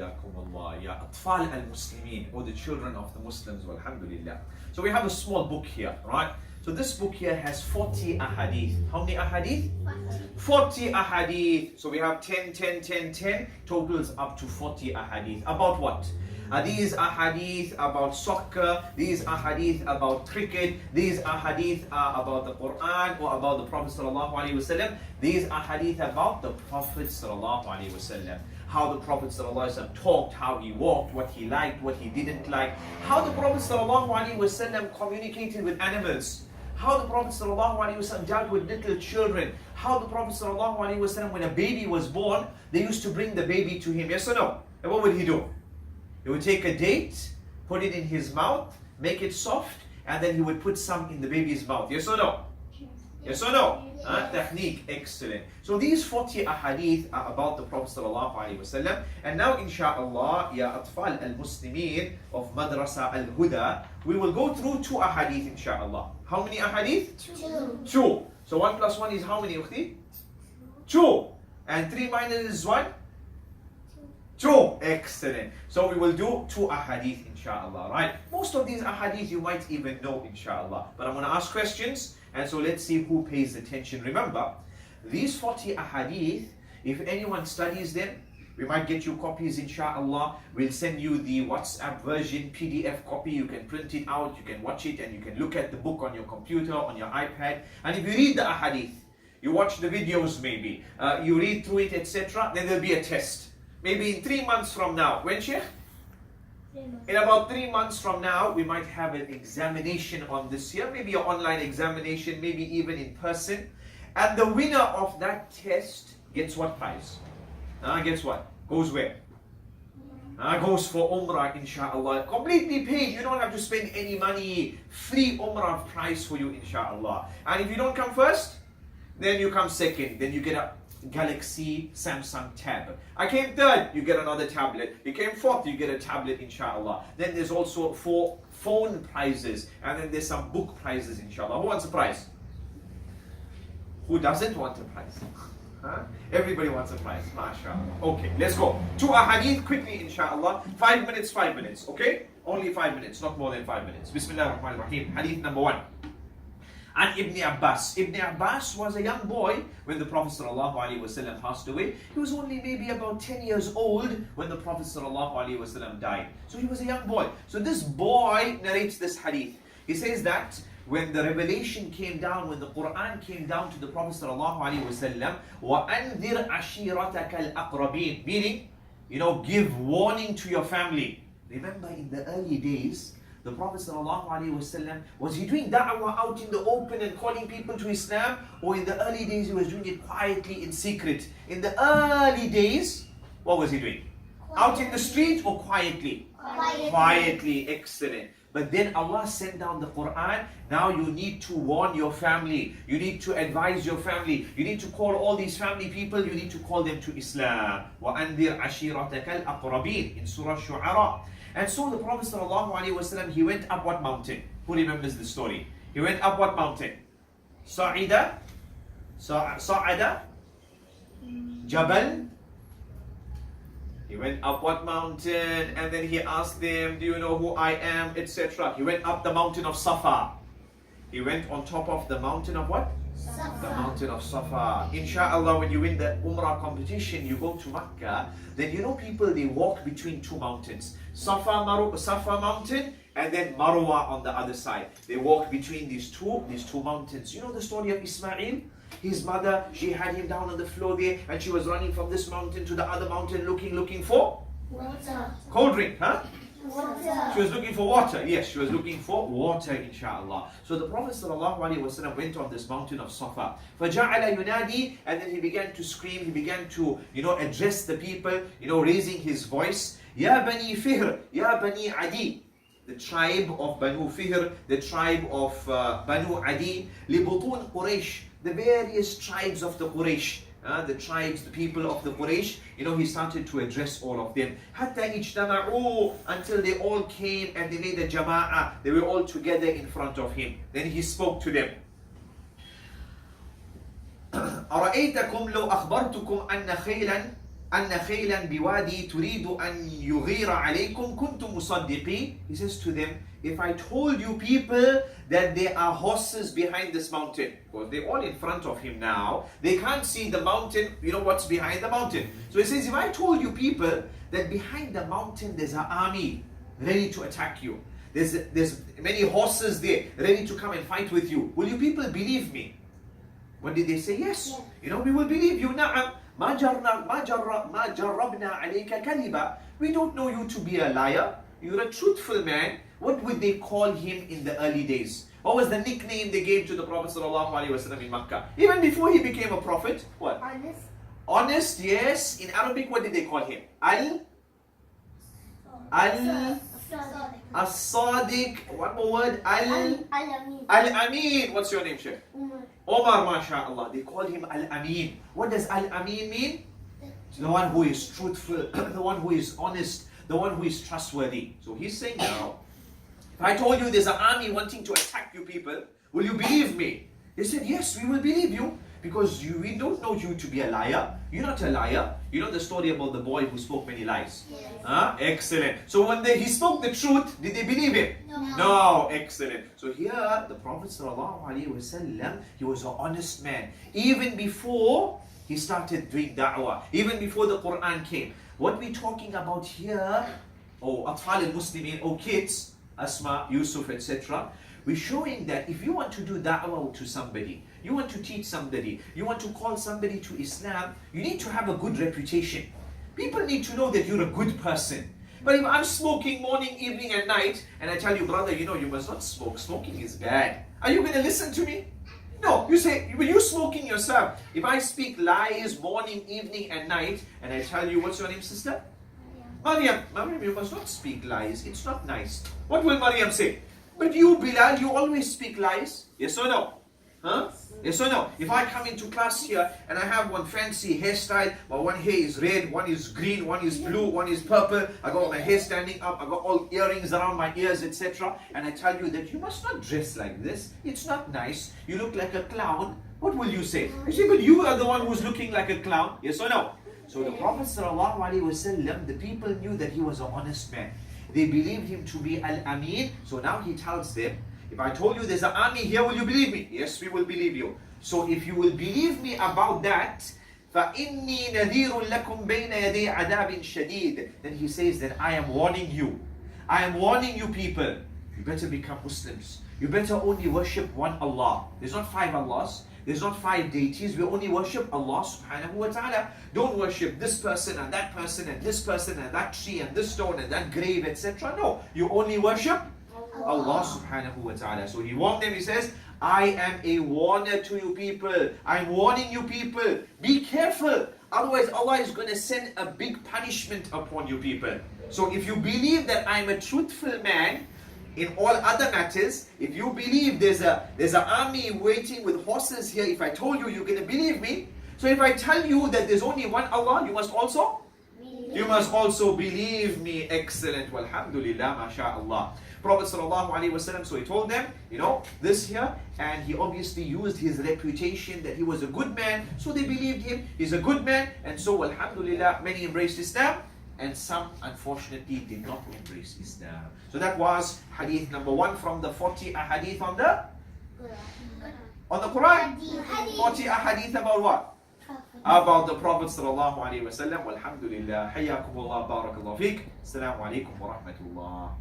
Hayyakumullah, ya atfal al-Muslimin, or the children of the Muslims, walhamdulillah. So we have a small book here, right? So this book here has 40 ahadith. How many ahadith? 40 ahadith. So we have 10, 10, 10, 10, totals up to 40 ahadith. About what? These ahadith about soccer, these ahadith about cricket, these ahadith are about the Quran or about the Prophet sallallahu alaihi wasallam. These ahadith about the Prophet sallallahu alaihi wasallam. How the Prophet sallallahu alaihi wasallam talked, how he walked, what he liked, what he didn't like. How the Prophet sallallahu alaihi wasallam communicated with animals. How the Prophet ﷺ dealt with little children. How the Prophet ﷺ, when a baby was born, they used to bring the baby to him. Yes or no? And what would he do? He would take a date, put it in his mouth, make it soft, and then he would put some in the baby's mouth. Yes or no? Yes or no? Technique, excellent. So these 40 ahadith are about the Prophet ﷺ. And now inshaAllah, ya atfal al-Muslimin of Madrasa al-Huda, we will go through 2 ahadith inshaAllah. How many ahadith? 2. So 1 plus 1 is how many, ukhti? 2. And 3 minus is 1? 2. Excellent. So we will do 2 ahadith inshaAllah, right? Most of these ahadith you might even know inshaAllah. But I'm going to ask questions. And so let's see who pays attention. Remember, these 40 ahadith, if anyone studies them, we might get you copies inshaAllah. We'll send you the WhatsApp version, PDF copy. You can print it out, you can watch it, and you can look at the book on your computer, on your iPad. And if you read the ahadith, you watch the videos maybe, you read through it, etc., then there'll be a test. Maybe in 3 months from now. When, Sheikh? In about 3 months from now, we might have an examination on this year, maybe an online examination, maybe even in person. And the winner of that test gets what prize? Gets what? Goes where? Goes for Umrah, inshaAllah. Completely paid. You don't have to spend any money. Free Umrah prize for you, inshaAllah. And if you don't come first, then you come second. Then you get a Galaxy Samsung tab. I came third, you get another tablet. You came fourth, you get a tablet, inshallah. Then there's also 4 phone prizes, and then there's some book prizes, inshallah. Who wants a prize? Who doesn't want a prize? Everybody wants a prize, mashallah. Okay, let's go. 2 ahadith quickly, inshallah. 5 minutes, 5 minutes, okay? Only 5 minutes, not more than 5 minutes. Bismillah ar-Rahman ar-Rahim. Hadith number 1. And Ibn Abbas. Ibn Abbas was a young boy when the Prophet ﷺ passed away. He was only maybe about 10 years old when the Prophet ﷺ died. So he was a young boy. So this boy narrates this hadith. He says that when the revelation came down, when the Quran came down to the Prophet ﷺ, وَأَنذِرْ عَشِيرَتَكَ الْأَقْرَبِينَ, meaning, give warning to your family. Remember in the early days, the Prophet ﷺ, was he doing da'wah out in the open and calling people to Islam? Or in the early days he was doing it quietly in secret? In the early days, what was he doing? Out in the street or quietly? Quietly, excellent. But then Allah sent down the Quran. Now you need to warn your family. You need to advise your family. You need to call all these family people. You need to call them to Islam. وَأَنذِرْ عَشِيرَتَكَ الْأَقْرَبِينَ in Surah Shu'ara. And so the Prophet ﷺ, he went up what mountain? Who remembers the story? He went up what mountain? Sa'ida? Jabal? He went up what mountain? And then he asked them, do you know who I am? Etc. He went up the mountain of Safa. He went on top of the mountain of what? Safa. The mountain of Safa. Insha'Allah, when you win the Umrah competition, you go to Makkah, then people, they walk between 2 mountains. Safa mountain and then Marwa on the other side. They walk between these two mountains. You know the story of Ismail? His mother, she had him down on the floor there and she was running from this mountain to the other mountain looking for? Water. Cold drink, huh? Water. She was looking for water. Yes, she was looking for water, inshallah. So the Prophet ﷺ went on this mountain of Safa. فَجَعَلَ يُنَادِي, and then he began to scream, he began to, address the people, raising his voice. Ya Bani Fihr, Ya Bani Adi. The tribe of Banu Fihr, the tribe of Banu Adi. لِبُطُونَ Quraysh, the various tribes of the Quraysh. The tribes, the people of the Quraysh, he started to address all of them. حَتَّى اجْتَمَعُوا, until they all came and they made a jama'ah. They were all together in front of him. Then he spoke to them. أَرَأَيْتَكُمْ لَوْ أَخْبَرْتُكُمْ أَنَّ خَيْلًا أن خيلا بوادي تريد أن يغير عليكم كنتم مصدقين. He says to them, if I told you people that there are horses behind this mountain, because they're all in front of him now, they can't see the mountain, you know what's behind the mountain. So he says, if I told you people that behind the mountain there's an army ready to attack you, there's many horses there ready to come and fight with you, will you people believe me? What did they say? Yes. Yeah. You know, we will believe you. نعم. ما جربنا عليك كذبا. We don't know you to be a liar. You're a truthful man. What would they call him in the early days? What was the nickname they gave to the Prophet ﷺ in Makkah? Even before he became a prophet? What? Honest. Honest, yes. In Arabic, what did they call him? As-Sadiq. One more word. Al-Amin. What's your name, Sheikh? Omar, mashallah. They call him Al-Amin. What does Al-Amin mean? The one who is truthful, the one who is honest, the one who is trustworthy. So he's saying now, if I told you there's an army wanting to attack you people, will you believe me? They said, yes, we will believe you. Because we don't know you to be a liar. You're not a liar. You know the story about the boy who spoke many lies? Yes. Excellent. So when he spoke the truth, did they believe him? No. Excellent. So here, the Prophet ﷺ, he was an honest man. Even before he started doing da'wah, even before the Quran came. What we're talking about here, Atfal al-Muslimin, kids, Asma, Yusuf, etc., we're showing that if you want to do da'wah to somebody, you want to teach somebody, you want to call somebody to Islam, you need to have a good reputation. People need to know that you're a good person. But if I'm smoking morning, evening and night, and I tell you, brother, you know, you must not smoke. Smoking is bad. Are you going to listen to me? No. You say, well, you're smoking yourself. If I speak lies morning, evening and night, and I tell you, what's your name, sister? Maryam, you must not speak lies. It's not nice. What will Maryam say? But you, Bilal, you always speak lies. Yes or no? Huh? Yes or no? If I come into class here and I have one fancy hairstyle, but one hair is red, one is green, one is blue, one is purple, I got my hair standing up, I got all earrings around my ears, etc. And I tell you that you must not dress like this. It's not nice. You look like a clown. What will you say? You say, but you are the one who's looking like a clown. Yes or no? So the Prophet ﷺ, the people knew that he was an honest man. They believed him to be Al-Amin. So now he tells them, if I told you there's an army here, will you believe me? Yes, we will believe you. So if you will believe me about that, فَإِنِّي نَذِيرٌ لَكُمْ بَيْنَ يَدَيْ عَذَابٍ شَدِيدٍ. Then he says that I am warning you. I am warning you people. You better become Muslims. You better only worship one Allah. There's not 5 Allahs. There's not 5 deities. We only worship Allah subhanahu wa ta'ala. Don't worship this person and that person and this person and that tree and this stone and that grave, etc. No. You only worship Allah subhanahu wa ta'ala. So he warned them, he says, I am a warner to you people. I'm warning you people. Be careful. Otherwise Allah is going to send a big punishment upon you people. So if you believe that I'm a truthful man, in all other matters, if you believe there's an army waiting with horses here, if I told you, you're going to believe me. So if I tell you that there's only one Allah, you must also believe me. Excellent. Walhamdulillah, mashallah. Prophet ﷺ, so he told them, you know, this here, and he obviously used his reputation that he was a good man, so they believed him. He's a good man, and so alhamdulillah, many embraced Islam, and some unfortunately did not embrace Islam. So that was hadith number 1 from the 40 ahadith on the Quran. 40 ahadith about what? About the Prophet sallallahu alaihi wasallam. Walhamdulillah. Hayyakumullah, barakallahu feek. Assalamu alaikum wa rahmatullah.